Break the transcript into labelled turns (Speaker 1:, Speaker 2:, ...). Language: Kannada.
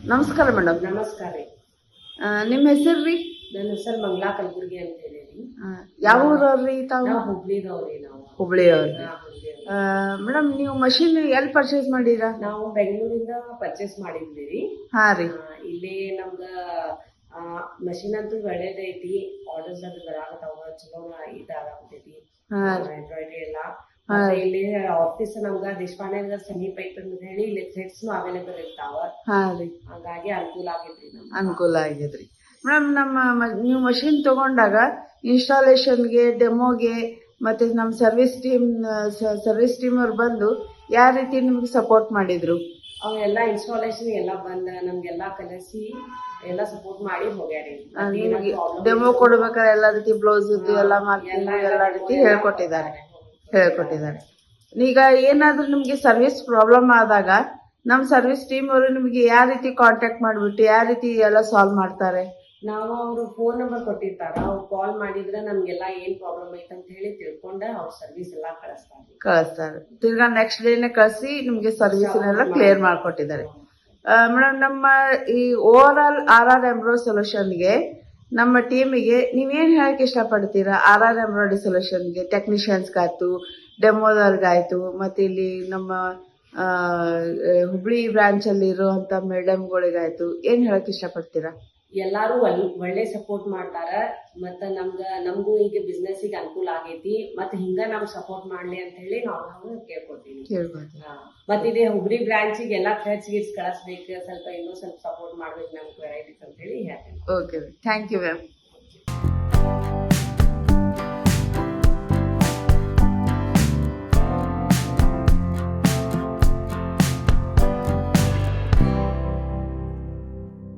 Speaker 1: ನಮಸ್ಕಾರ ಮೇಡಮ್.
Speaker 2: ನಮಸ್ಕಾರ ರೀ.
Speaker 1: ನಿಮ್ಮ ಹೆಸರು ರೀ?
Speaker 2: ನನ್ನ ಹೆಸರು ಮಂಗಳಾ ಕಲಬುರ್ಗಿ ಅಂತ ಹೇಳಿ ರೀ.
Speaker 1: ಯಾವ ಊರವ್ರಿ ತಾವು?
Speaker 2: ನಾವು ಹುಬ್ಳಿದವ್ರಿ. ನಾವು
Speaker 1: ಹುಬ್ಳಿಯವ್ರಿ. ಮೇಡಮ್, ನೀವು ಮಷಿನ್ ಎಲ್ಲಿ ಪರ್ಚೇಸ್ ಮಾಡಿರಾ?
Speaker 2: ನಾವು ಬೆಂಗಳೂರಿಂದ ಪರ್ಚೇಸ್ ಮಾಡಿದ್ವಿ ರೀ.
Speaker 1: ಹಾಂ ರೀ.
Speaker 2: ಇಲ್ಲಿ ನಮ್ಗ ಮಷಿನ್ ಅಂತೂ ಒಳ್ಳೇದೈತಿ. ಆರ್ಡರ್ಸ್ ಅದು ಬರಾಕತ್ತಾವ, ಚಲೋ ಇದಾಗತೈತಿ. ಎಂಬ್ರಾಯ್ಡ್ರಿ ಎಲ್ಲ ಇಲ್ಲಿ ಆಫೀಸ್ ನಮ್ಗ ದೇಶಪಾಂಡೆ ನಗರ್ ಸಮೀಪ ಐತಿ ಅಂತ ಹೇಳಿ ಇಲ್ಲಿ ಥ್ರೆಡ್ಸ್ ಅವೈಲೇಬಲ್ ಇರ್ತಾವ. ಹಾಗಾಗಿ ಅನುಕೂಲ ಆಗೈತ್ರಿ.
Speaker 1: ಅನುಕೂಲ ಆಗಿದ್ರಿ ಮೇಡಮ್. ನೀವು ಮಷಿನ್ ತಗೊಂಡಾಗ ಇನ್ಸ್ಟಾಲೇಷನ್ಗೆ, ಡೆಮೋಗೆ ಮತ್ತೆ ನಮ್ಮ ಸರ್ವಿಸ್ ಟೀಮ್ ಅವ್ರು ಬಂದು ಯಾವ ರೀತಿ ನಿಮ್ಗೆ ಸಪೋರ್ಟ್ ಮಾಡಿದ್ರು?
Speaker 2: ಅವೆಲ್ಲ ಇನ್ಸ್ಟಾಲೇಷನ್ ಎಲ್ಲ ಬಂದ ನಮ್ಗೆಲ್ಲಾ ಕಲಿಸಿ ಎಲ್ಲ ಸಪೋರ್ಟ್ ಮಾಡಿ ಹೋಗ್ಯಾರಿ.
Speaker 1: ಡೆಮೋ ಕೊಡ್ಬೇಕಾದ್ರೆ ಎಲ್ಲ ರೀತಿ ಬ್ಲೌಸ್ ಎಲ್ಲ ಮಾರ್ಕಿಂಗ್ ಎಲ್ಲ ರೀತಿ ಹೇಳ್ಕೊಟ್ಟಿದ್ದಾರೆ. ಈಗ ಏನಾದ್ರೂ ನಿಮ್ಗೆ ಸರ್ವಿಸ್ ಪ್ರಾಬ್ಲಮ್ ಆದಾಗ ನಮ್ಮ ಸರ್ವಿಸ್ ಟೀಮ್ ಅವರು ನಿಮ್ಗೆ ಯಾವ ರೀತಿ ಕಾಂಟ್ಯಾಕ್ಟ್ ಮಾಡ್ಬಿಟ್ಟು ಯಾವ ರೀತಿ ಎಲ್ಲ ಸಾಲ್ವ್ ಮಾಡ್ತಾರೆ?
Speaker 2: ನಾವು ಅವರು ಫೋನ್ ನಂಬರ್ ಕೊಟ್ಟಿರ್ತಾರ, ಅವ್ರು ಕಾಲ್ ಮಾಡಿದ್ರೆ ನಮ್ಗೆಲ್ಲ ಏನ್ ಪ್ರಾಬ್ಲಮ್ ಐತೆ ಅಂತ ಹೇಳಿ ತಿಳ್ಕೊಂಡ ಅವ್ರ ಸರ್ವಿಸ್ ಎಲ್ಲ ಕಳಿಸ್ತಾರೆ.
Speaker 1: ತಿರ್ಗಾ ನೆಕ್ಸ್ಟ್ ಡೇನೆ ಕಳಿಸಿ ನಿಮ್ಗೆ ಸರ್ವಿಸ್ ಎಲ್ಲ ಕ್ಲಿಯರ್ ಮಾಡ್ಕೊಟ್ಟಿದ್ದಾರೆ. ಮೇಡಮ್, ನಮ್ಮ ಈ ಓವರ್ ಆಲ್ RR ಎಂಬ್ರಾಯ್ಡರಿ ಸೊಲ್ಯೂಷನ್ಗೆ ನಮ್ಮ ಟೀಮಿಗೆ ನೀವೇನು ಹೇಳಕ್ಕೆ ಇಷ್ಟಪಡ್ತೀರಾ? RR ಎಂಬ್ರಾಯ್ಡರಿ ಸೊಲ್ಯೂಷನ್ಗೆ ಟೆಕ್ನಿಷಿಯನ್ಸ್ಗಾಯ್ತು, ಡೆಮೋದವ್ರಿಗಾಯ್ತು, ಮತ್ತೆ ಇಲ್ಲಿ ನಮ್ಮ ಹುಬ್ಳಿ ಬ್ರಾಂಚಲ್ಲಿ ಇರುವಂತ ಮೇಡಮ್ಗಳಿಗಾಯ್ತು, ಏನು ಹೇಳಕ್ಕೆ ಇಷ್ಟಪಡ್ತೀರಾ?
Speaker 2: ಎಲ್ಲಾರು ಒಳ್ಳೆ ಸಪೋರ್ಟ್ ಮಾಡ್ತಾರ. ಮತ್ತ ನಮಗೂ ಈಗ ಬಿಸ್ನೆಸ್ ಗೆ ಅನುಕೂಲ ಆಗೈತಿ. ಮತ್ತ ಹಿಂಗ ನಮ್ಗ್ ಸಪೋರ್ಟ್ ಮಾಡ್ಲಿ ಅಂತ ಹೇಳಿ ನಾವು ಕೇಳ್ಕೊತೀವಿ. ಮತ್ತ ಇದೇ ಹುಬ್ಳಿ ಬ್ರಾಂಚಿಗೆ ಎಲ್ಲಾ ಥ್ರೆಡ್ಸ್ ಗಿಟ್ಸ್ ಕಳಿಸ್ಬೇಕು, ಸ್ವಲ್ಪ ಇನ್ನೂ ಸ್ವಲ್ಪ ಸಪೋರ್ಟ್ ಮಾಡ್ಬೇಕು ನಮ್ಗೆ ವೆರೈಟೀಸ್ ಅಂತ ಹೇಳಿ ಹೇಳ್ತೀನಿ.
Speaker 1: Okay, thank you ma'am.